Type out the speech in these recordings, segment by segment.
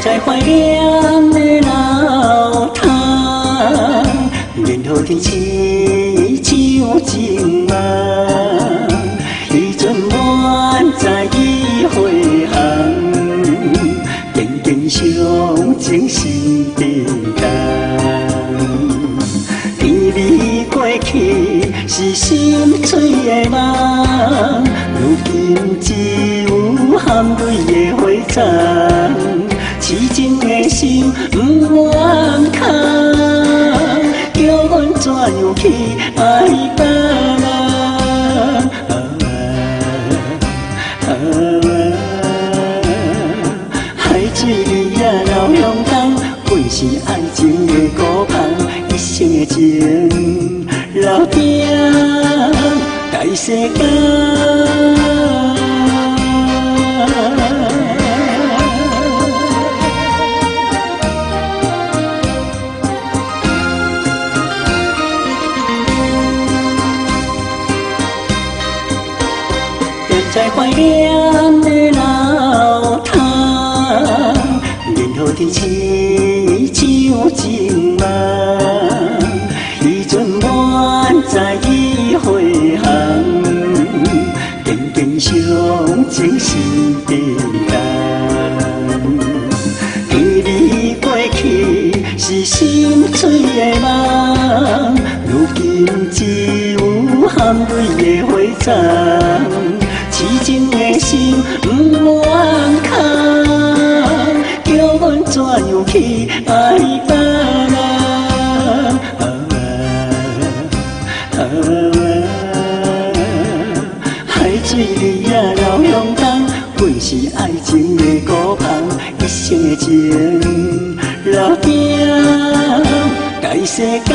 在怀念的老汤，然后天青像情梦，伊阵满载意回航，渐渐相情是平淡。天里过去是心碎的梦，如今只有含泪的花丛。痴情的心不愿空，叫阮怎样去爱别人？海水里也流向东，本是爱情的孤芳，一生的情留定在世间。在怀念的老汤，然后天青像情梦，伊阵满载意回航，渐渐相情是平淡。天里过去是心碎的梦，如今只有含泪的花丛。痴情的心不愿空，叫阮怎样去爱别人？海水里也流向东，本是爱情的孤芳，一生的情留定在世间。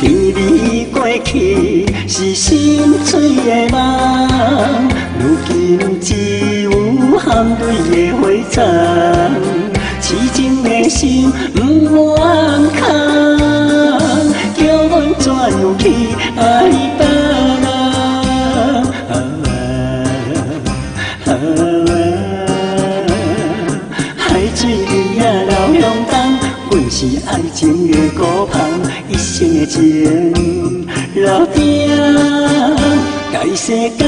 天里过去是心碎的梦，如今只有含泪的花丛。痴情的心不愿空，叫阮怎样去爱别人？海水里也流向东，本是爱情的孤芳，一生的情留定在世间。